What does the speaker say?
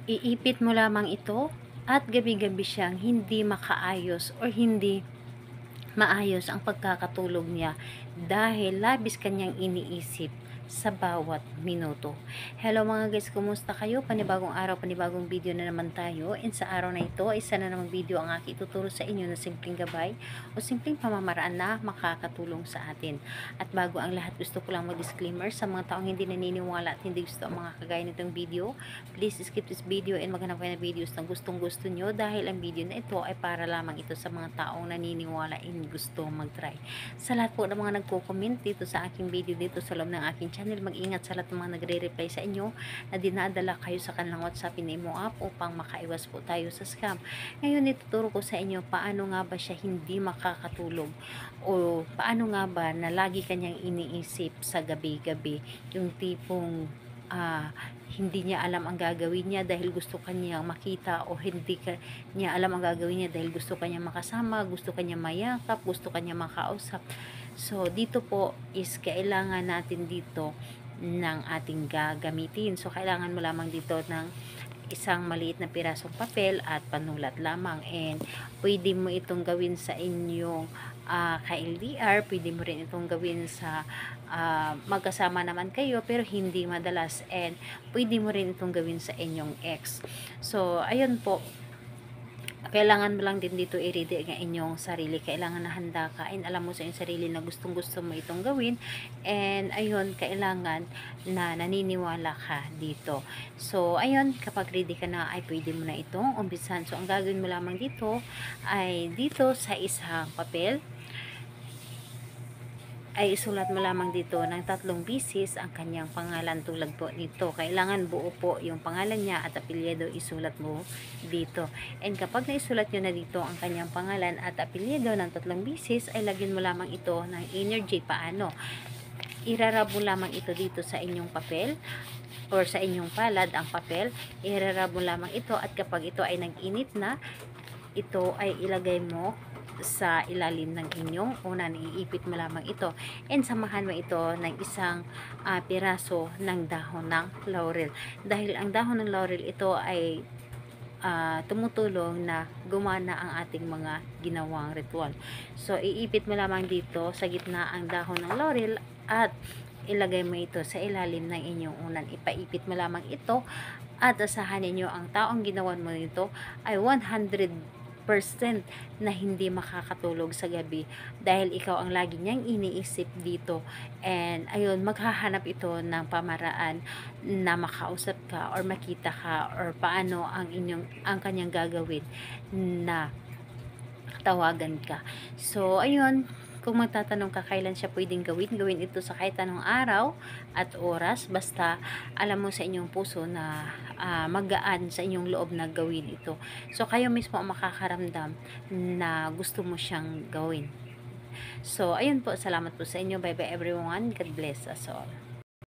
Iipit mo lamang ito at gabi-gabi siyang hindi makaayos or hindi maayos ang pagkakatulog niya dahil labis kanyang iniisip sa bawat minuto. Hello mga guys, kumusta kayo? Panibagong araw, panibagong video na naman tayo. And sa araw na ito, isa na namang video ang aking ituturo sa inyo na simpleng gabay o simpleng pamamaraan na makakatulong sa atin. At bago ang lahat, gusto ko lang mag-disclaimer sa mga taong hindi naniniwala at hindi gusto ang mga kagaya nitong video. Please skip this video and maghanap kayo ng videos na gustong-gusto nyo dahil ang video na ito ay para lamang ito sa mga taong naniniwala and gusto mag-try. Sa lahat po ng mga nagko-comment dito sa aking video dito sa loob ng aking channel, mag-ingat sa lahat ng mga nagre-reply sa inyo na dinadala kayo sa kanilang WhatsApp Imo app upang makaiwas po tayo sa scam. Ngayon ituturo ko sa inyo paano nga ba siya hindi makakatulog o paano nga ba na lagi kanyang iniisip sa gabi-gabi, yung tipong hindi niya alam ang gagawin niya dahil gusto kanyang makita o hindi niya alam ang gagawin niya dahil gusto kanyang makasama, gusto kanyang mayakap, gusto kanyang makausap. So, dito po is kailangan natin dito ng ating gagamitin. So, kailangan mo lamang dito ng isang maliit na pirasong papel at panulat lamang. And pwede mo itong gawin sa inyong ka-LDR, pwede mo rin itong gawin sa magkasama naman kayo pero hindi madalas, and pwede mo rin itong gawin sa inyong ex. So, ayun po, kailangan mo lang din dito i-ready ang inyong sarili. Kailangan na handa ka and alam mo sa inyong sarili na gustong gusto mo itong gawin, and ayun, kailangan na naniniwala ka dito. So ayun, kapag ready ka na ay pwede mo na itong umpisan. So ang gagawin mo lamang dito ay dito sa isang papel ay isulat mo lamang dito ng 3 bisis ang kanyang pangalan tulad po nito. Kailangan buo po yung pangalan niya at apelyido isulat mo dito. And kapag naisulat nyo na dito ang kanyang pangalan at apelyido ng 3 bisis, ay lagyan mo lamang ito ng energy. Paano? Irarab mo lamang ito dito sa inyong papel or sa inyong palad ang papel. Irarab mo lamang ito at kapag ito ay nag-init na, ito ay ilagay mo sa ilalim ng inyong unan. Iipit mo lamang ito and samahan mo ito ng isang piraso ng dahon ng laurel, dahil ang dahon ng laurel ito ay tumutulong na gumana ang ating mga ginawang ritual. So iipit mo lamang dito sa gitna ang dahon ng laurel at ilagay mo ito sa ilalim ng inyong unan. Ipaipit mo lamang ito at asahan ninyo ang taong ginawan mo nito ay 100% na hindi makakatulog sa gabi dahil ikaw ang lagi niyang iniisip dito. And ayun, maghahanap ito ng pamaraan na makausap ka or makita ka or paano ang kanyang gagawin na tawagan ka. So ayun, kung magtatanong ka kailan siya pwedeng gawin ito sa kahit anong araw at oras, basta alam mo sa inyong puso na magaan sa inyong loob na gawin ito. So, kayo mismo ang makakaramdam na gusto mo siyang gawin. So, ayun po, salamat po sa inyo. Bye bye everyone. God bless us all.